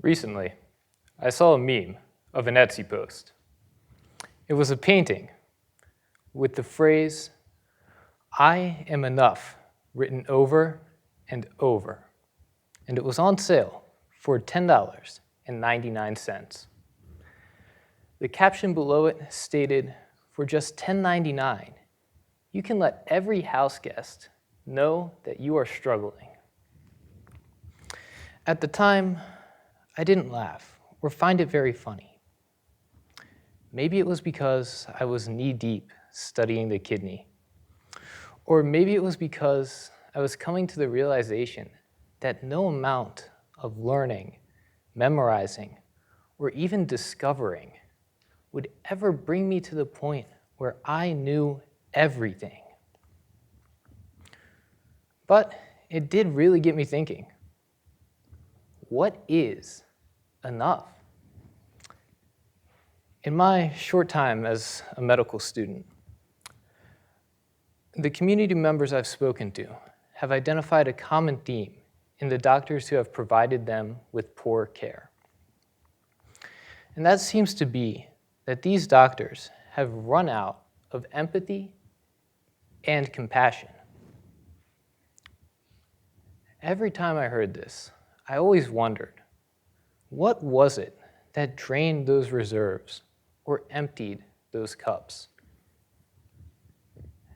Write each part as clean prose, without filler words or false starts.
Recently, I saw a meme of an Etsy post. It was a painting with the phrase, "I am enough," written over and over. And it was on sale for $10.99. The caption below it stated, "For just $10.99, you can let every house guest know that you are struggling." At the time, I didn't laugh or find it very funny. Maybe it was because I was knee-deep studying the kidney. Or maybe it was because I was coming to the realization that no amount of learning, memorizing, or even discovering would ever bring me to the point where I knew everything. But it did really get me thinking. What is enough? In my short time as a medical student, the community members I've spoken to have identified a common theme in the doctors who have provided them with poor care. And that seems to be that these doctors have run out of empathy and compassion. Every time I heard this, I always wondered, what was it that drained those reserves or emptied those cups?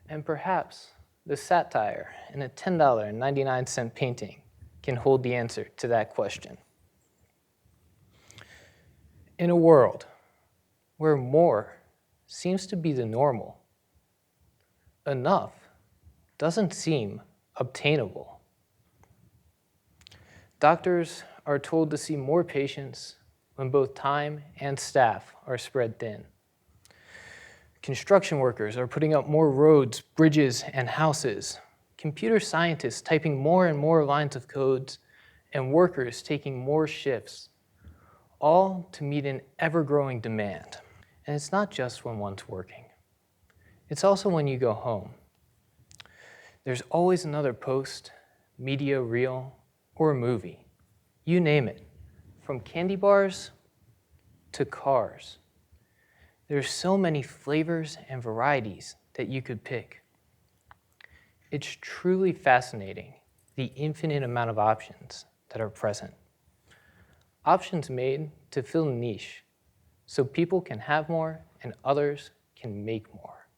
And perhaps the satire in a $10.99 painting can hold the answer to that question. In a world where more seems to be the normal, enough doesn't seem obtainable. Doctors are told to see more patients when both time and staff are spread thin. Construction workers are putting up more roads, bridges, and houses. Computer scientists typing more and more lines of codes, and workers taking more shifts, all to meet an ever-growing demand. And it's not just when one's working. It's also when you go home. There's always another post, media reel, or a movie. You name it, from candy bars to cars. There's so many flavors and varieties that you could pick. It's truly fascinating, the infinite amount of options that are present. Options made to fill a niche, so people can have more and others can make more.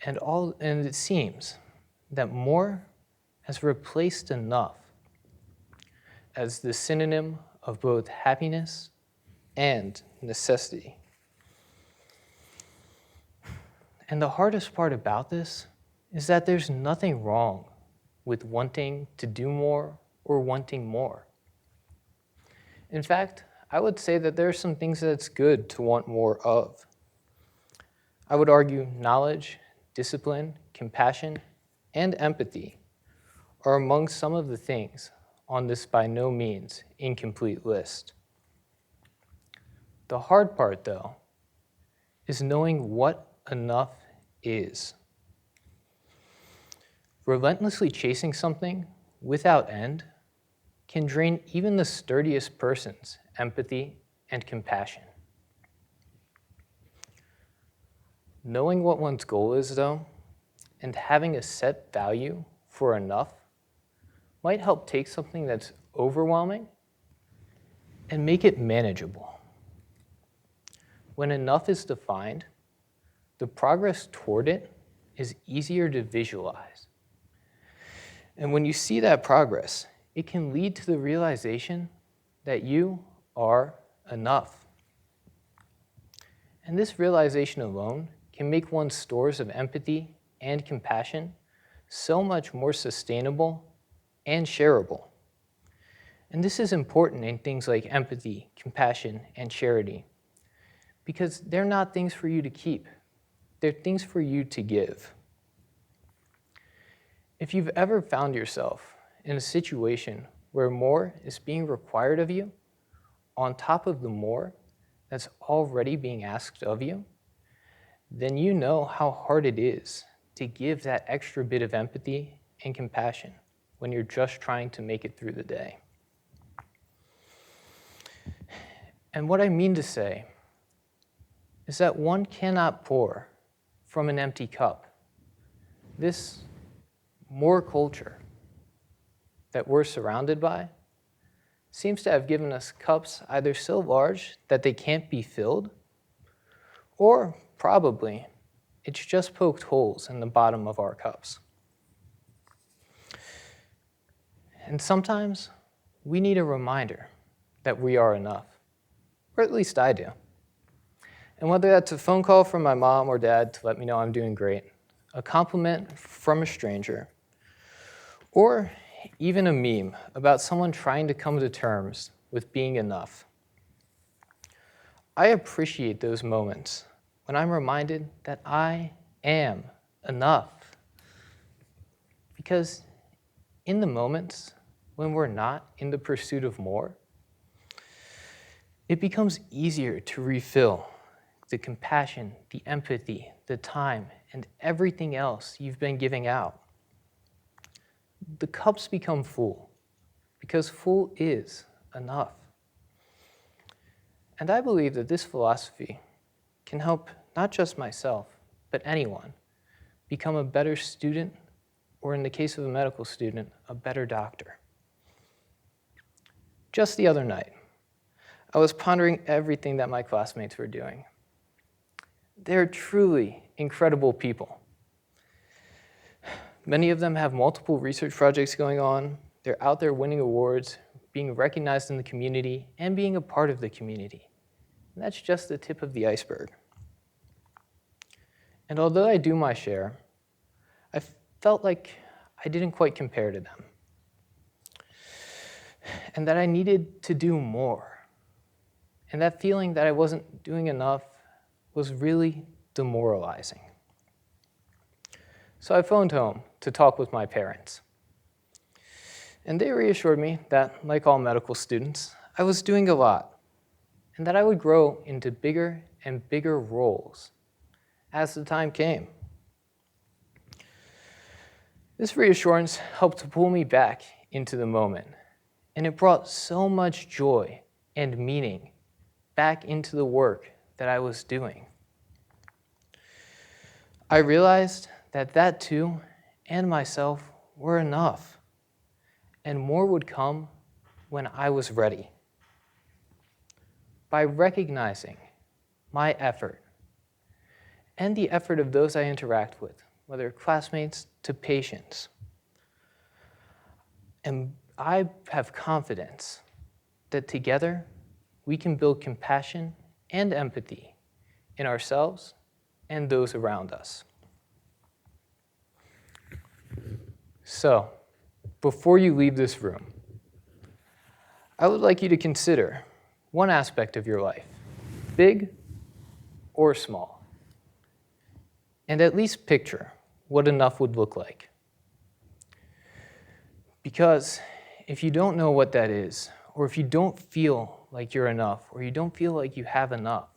And it seems that more has replaced enough as the synonym of both happiness and necessity. And the hardest part about this is that there's nothing wrong with wanting to do more or wanting more. In fact, I would say that there are some things that it's good to want more of. I would argue knowledge, discipline, compassion, and empathy are among some of the things on this by no means incomplete list. The hard part, though, is knowing what enough is. Relentlessly chasing something without end can drain even the sturdiest person's empathy and compassion. Knowing what one's goal is, though, and having a set value for enough might help take something that's overwhelming and make it manageable. When enough is defined, the progress toward it is easier to visualize. And when you see that progress, it can lead to the realization that you are enough. And this realization alone can make one's stores of empathy and compassion so much more sustainable and shareable. And this is important in things like empathy, compassion, and charity, because they're not things for you to keep. They're things for you to give. If you've ever found yourself in a situation where more is being required of you, on top of the more that's already being asked of you, then you know how hard it is to give that extra bit of empathy and compassion when you're just trying to make it through the day. And what I mean to say is that one cannot pour from an empty cup. This more culture that we're surrounded by seems to have given us cups either so large that they can't be filled, or probably it's just poked holes in the bottom of our cups. And sometimes we need a reminder that we are enough, or at least I do. And whether that's a phone call from my mom or dad to let me know I'm doing great, a compliment from a stranger, or even a meme about someone trying to come to terms with being enough. I appreciate those moments when I'm reminded that I am enough. Because in the moments when we're not in the pursuit of more, it becomes easier to refill the compassion, the empathy, the time, and everything else you've been giving out. The cups become full, because full is enough. And I believe that this philosophy can help not just myself, but anyone become a better student, or in the case of a medical student, a better doctor. Just the other night, I was pondering everything that my classmates were doing. They're truly incredible people. Many of them have multiple research projects going on. They're out there winning awards, being recognized in the community, and being a part of the community. And that's just the tip of the iceberg. And although I do my share, I felt like I didn't quite compare to them, and that I needed to do more. And that feeling that I wasn't doing enough was really demoralizing. So I phoned home to talk with my parents. And they reassured me that, like all medical students, I was doing a lot, and that I would grow into bigger and bigger roles as the time came. This reassurance helped to pull me back into the moment, and it brought so much joy and meaning back into the work that I was doing. I realized that too, and myself, were enough, and more would come when I was ready. By recognizing my effort and the effort of those I interact with, whether classmates to patients, and I have confidence that together we can build compassion and empathy in ourselves and those around us. So, before you leave this room, I would like you to consider one aspect of your life, big or small, and at least picture what enough would look like. Because if you don't know what that is, or if you don't feel like you're enough, or you don't feel like you have enough,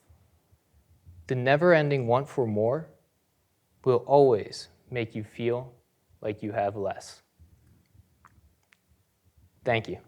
the never-ending want for more will always make you feel like you have less. Thank you.